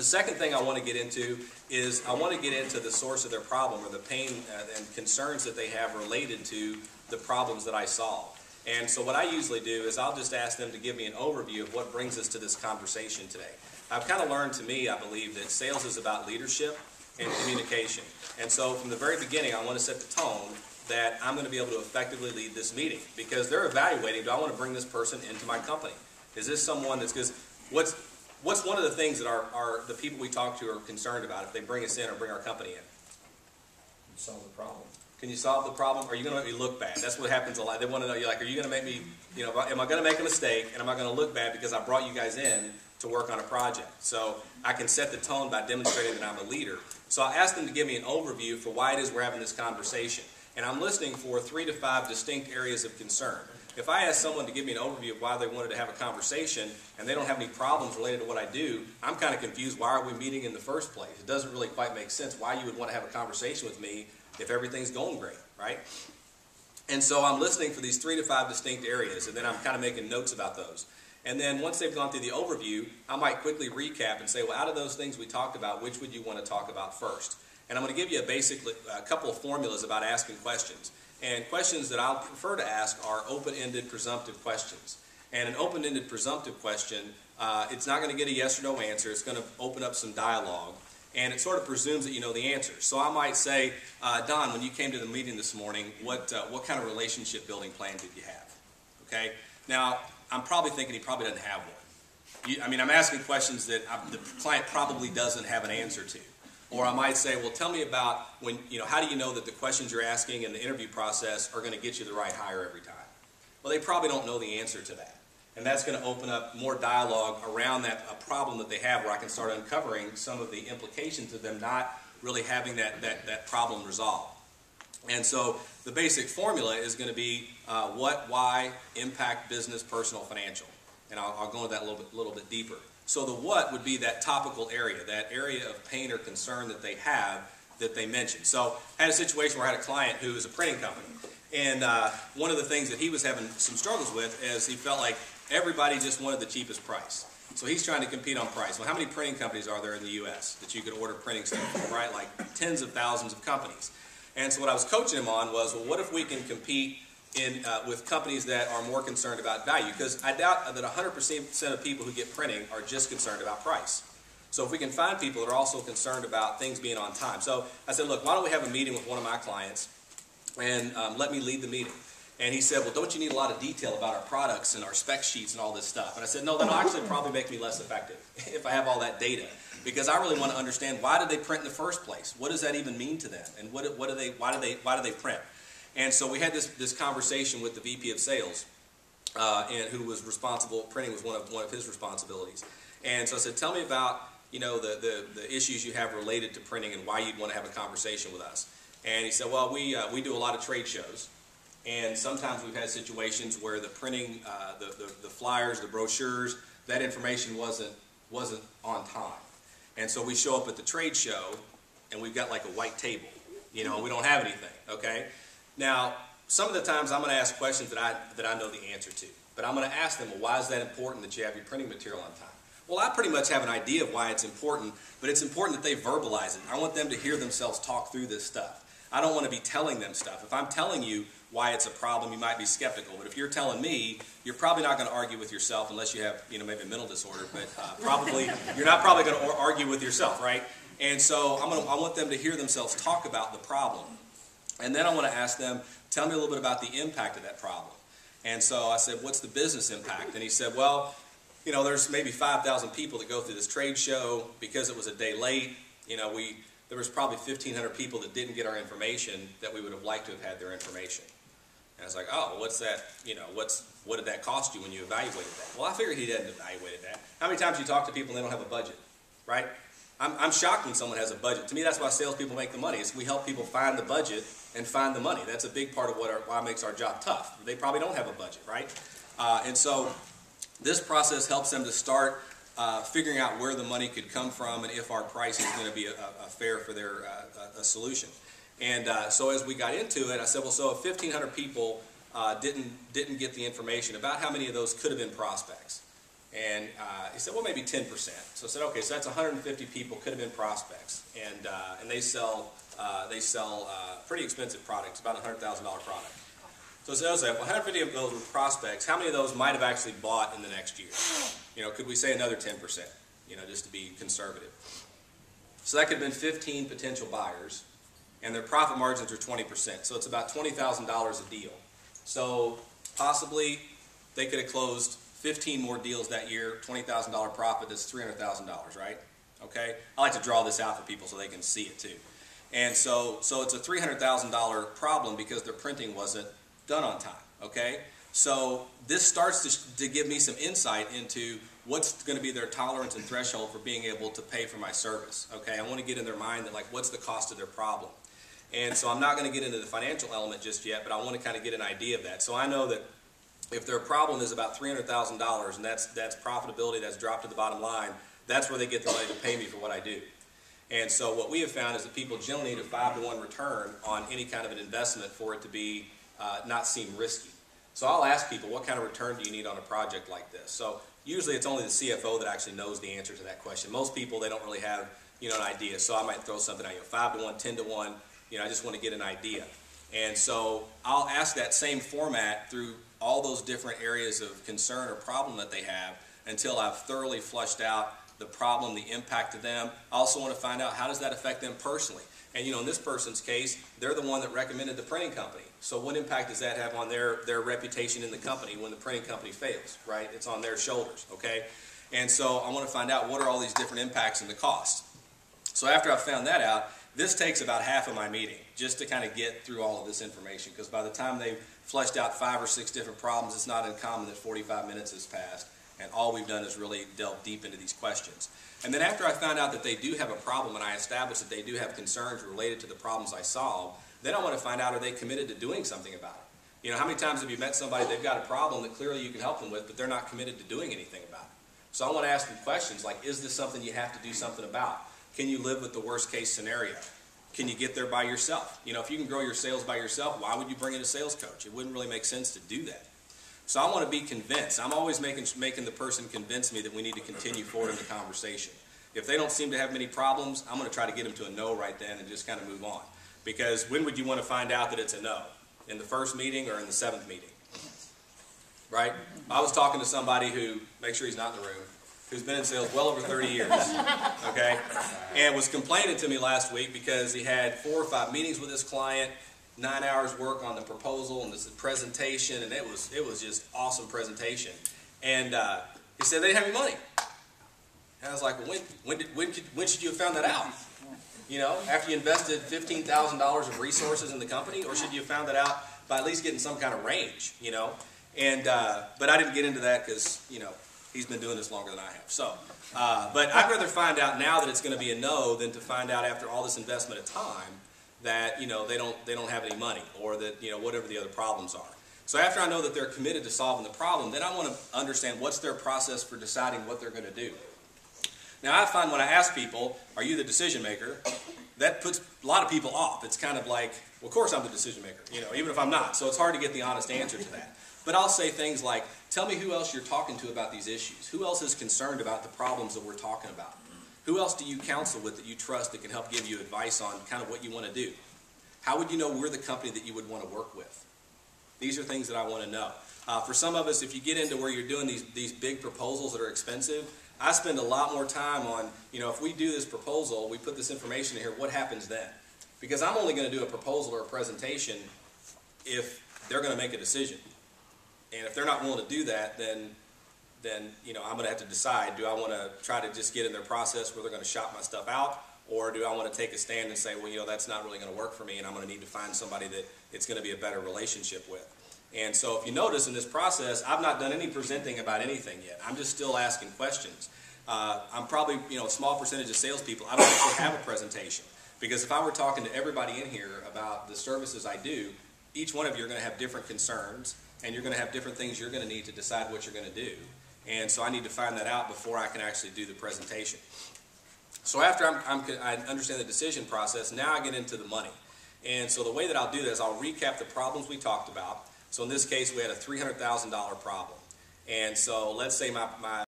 The second thing I want to get into is I want to get into the source of their problem, or the pain and concerns that they have related to the problems that I solve. And so what I usually do is I'll just ask them to give me an overview of what brings us to this conversation today. I've kind of learned, to me, I believe, that sales is about leadership and communication. And so from the very beginning, I want to set the tone that I'm going to be able to effectively lead this meeting, because they're evaluating, do I want to bring this person into my company? Is this someone that's, because what's one of the things that are the people we talk to are concerned about if they bring us in or bring our company in? Solve the problem. Can you solve the problem? Or are you going to make me look bad? That's what happens a lot. They want to know, you're like, are you going to make me, you know, am I going to make a mistake, and am I going to look bad because I brought you guys in to work on a project? So I can set the tone by demonstrating that I'm a leader. So I asked them to give me an overview for why it is we're having this conversation. And I'm listening for 3 to 5 distinct areas of concern. If I ask someone to give me an overview of why they wanted to have a conversation and they don't have any problems related to what I do, I'm kind of confused. Why are we meeting in the first place? It doesn't really quite make sense why you would want to have a conversation with me if everything's going great, right? And so I'm listening for these 3 to 5 distinct areas, and then I'm kind of making notes about those. And then once they've gone through the overview, I might quickly recap and say, well, out of those things we talked about, which would you want to talk about first? And I'm going to give you a couple of formulas about asking questions. And questions that I'll prefer to ask are open-ended presumptive questions. And an open-ended presumptive question, it's not going to get a yes or no answer. It's going to open up some dialogue. And it sort of presumes that you know the answer. So I might say, Don, when you came to the meeting this morning, what kind of relationship building plan did you have? Okay? Now, I'm probably thinking he probably doesn't have one. I mean, I'm asking questions that the client probably doesn't have an answer to. Or I might say, well, tell me about when, you know, how do you know that the questions you're asking in the interview process are going to get you the right hire every time? Well, they probably don't know the answer to that. And that's going to open up more dialogue around a problem that they have, where I can start uncovering some of the implications of them not really having that problem resolved. And so the basic formula is going to be what, why, impact, business, personal, financial. And I'll go into that a little bit deeper. So the what would be that topical area, that area of pain or concern that they have that they mentioned. So I had a situation where I had a client who is a printing company. And one of the things that he was having some struggles with is he felt like everybody just wanted the cheapest price. So he's trying to compete on price. Well, how many printing companies are there in the U.S. that you could order printing stuff from, right? Like tens of thousands of companies. And so what I was coaching him on was, well, what if we can compete with companies that are more concerned about value? Because I doubt that 100% of people who get printing are just concerned about price. So if we can find people that are also concerned about things being on time. So I said, look, why don't we have a meeting with one of my clients and let me lead the meeting. And he said, well, don't you need a lot of detail about our products and our spec sheets and all this stuff? And I said, no, that'll actually probably make me less effective if I have all that data. Because I really want to understand, why did they print in the first place? What does that even mean to them? And why do they print? And so we had this conversation with the VP of Sales, and who was responsible. Printing was one of his responsibilities. And so I said, tell me about, you know, the issues you have related to printing and why you'd want to have a conversation with us. And he said, well, we do a lot of trade shows, and sometimes we've had situations where the printing, the flyers, the brochures, that information wasn't on time. And so we show up at the trade show, and we've got like a white table, you know, and we don't have anything, okay? Now, some of the times I'm going to ask questions that I know the answer to. But I'm going to ask them, well, why is that important that you have your printing material on time? Well, I pretty much have an idea of why it's important, but it's important that they verbalize it. I want them to hear themselves talk through this stuff. I don't want to be telling them stuff. If I'm telling you why it's a problem, you might be skeptical. But if you're telling me, you're probably not going to argue with yourself unless you have, you know, maybe a mental disorder. But you're not probably going to argue with yourself, right? And so I want them to hear themselves talk about the problem. And then I want to ask them, tell me a little bit about the impact of that problem. And so I said, what's the business impact? And he said, well, you know, there's maybe 5,000 people that go through this trade show. Because it was a day late, you know, there was probably 1,500 people that didn't get our information that we would have liked to have had their information. And I was like, oh, what's that, you know, what did that cost you when you evaluated that? Well, I figured he hadn't evaluated that. How many times you talk to people and they don't have a budget, right? I'm shocked when someone has a budget. To me, that's why salespeople make the money, is we help people find the budget and find the money. That's a big part of why makes our job tough. They probably don't have a budget, right? And so this process helps them to start figuring out where the money could come from and if our price is going to be a fair for their a solution. And so as we got into it, I said, well, so if 1,500 people didn't get the information, about how many of those could have been prospects? And he said, well, maybe 10%. So I said, okay, so that's 150 people, could have been prospects. And they sell pretty expensive products, about a $100,000 product. So I said, well, 150 of those were prospects. How many of those might have actually bought in the next year? You know, could we say another 10%, you know, just to be conservative? So that could have been 15 potential buyers, and their profit margins are 20%. So it's about $20,000 a deal. So possibly they could have closed 15 more deals that year, $20,000 profit, that's $300,000, right? Okay? I like to draw this out for people so they can see it too. And so it's a $300,000 problem because their printing wasn't done on time, okay? So this starts to give me some insight into what's going to be their tolerance and threshold for being able to pay for my service, okay? I want to get in their mind that, like, what's the cost of their problem? And so I'm not going to get into the financial element just yet, but I want to kind of get an idea of that. So I know that if their problem is about $300,000 and that's profitability that's dropped to the bottom line, that's where they get the money to pay me for what I do. And so what we have found is that people generally need a 5-to-1 return on any kind of an investment for it to be not seem risky. So I'll ask people, what kind of return do you need on a project like this? So usually it's only the CFO that actually knows the answer to that question. Most people, they don't really have, you know, an idea. So I might throw something out, 5-to-1, 10-to-1, you know, I just want to get an idea. And so I'll ask that same format through all those different areas of concern or problem that they have until I've thoroughly flushed out the problem, the impact to them. I also want to find out, how does that affect them personally? And, you know, in this person's case, they're the one that recommended the printing company. So what impact does that have on their reputation in the company when the printing company fails, right? It's on their shoulders, okay? And so I want to find out, what are all these different impacts and the cost? So after I've found that out, this takes about half of my meeting just to kind of get through all of this information, because by the time they've fleshed out 5 or 6 different problems, it's not uncommon that 45 minutes has passed, and all we've done is really delve deep into these questions. And then after I found out that they do have a problem and I established that they do have concerns related to the problems I solve, then I want to find out, are they committed to doing something about it? You know, how many times have you met somebody, they've got a problem that clearly you can help them with, but they're not committed to doing anything about it? So I want to ask them questions like, is this something you have to do something about? Can you live with the worst case scenario? Can you get there by yourself? You know, if you can grow your sales by yourself, why would you bring in a sales coach? It wouldn't really make sense to do that. So I want to be convinced. I'm always making the person convince me that we need to continue forward in the conversation. If they don't seem to have many problems, I'm going to try to get them to a no right then and just kind of move on. Because when would you want to find out that it's a no? In the first meeting or in the 7th meeting? Right? I was talking to somebody who, make sure he's not in the room, who's been in sales well over 30 years, okay, and was complaining to me last week because he had 4 or 5 meetings with his client, 9 hours work on the proposal and this presentation, and it was just awesome presentation. And he said they didn't have any money. And I was like, well, when should you have found that out? You know, after you invested $15,000 of resources in the company, or should you have found that out by at least getting some kind of range, you know? And but I didn't get into that because, you know, he's been doing this longer than I have. So, but I'd rather find out now that it's going to be a no than to find out after all this investment of time that, you know, they don't have any money, or that, you know, whatever the other problems are. So after I know that they're committed to solving the problem, then I want to understand what's their process for deciding what they're going to do. Now I find when I ask people, are you the decision maker, that puts a lot of people off. It's kind of like, well, of course I'm the decision maker, you know, even if I'm not. So it's hard to get the honest answer to that. But I'll say things like, tell me who else you're talking to about these issues. Who else is concerned about the problems that we're talking about? Who else do you counsel with that you trust that can help give you advice on kind of what you want to do? How would you know we're the company that you would want to work with? These are things that I want to know. For some of us, if you get into where you're doing these big proposals that are expensive, I spend a lot more time on, you know, if we do this proposal, we put this information in here, what happens then? Because I'm only going to do a proposal or a presentation if they're going to make a decision. And if they're not willing to do that, then you know, I'm going to have to decide, do I want to try to just get in their process where they're going to shop my stuff out, or do I want to take a stand and say, well, you know, that's not really going to work for me, and I'm going to need to find somebody that it's going to be a better relationship with. And so if you notice in this process, I've not done any presenting about anything yet. I'm just still asking questions. I'm probably, you know, a small percentage of salespeople, I don't actually have a presentation. Because if I were talking to everybody in here about the services I do, each one of you are going to have different concerns, and you're going to have different things you're going to need to decide what you're going to do. And so I need to find that out before I can actually do the presentation. So after I understand the decision process, now I get into the money. And so the way that I'll do that is I'll recap the problems we talked about. So in this case, we had a $300,000 problem. And so let's say my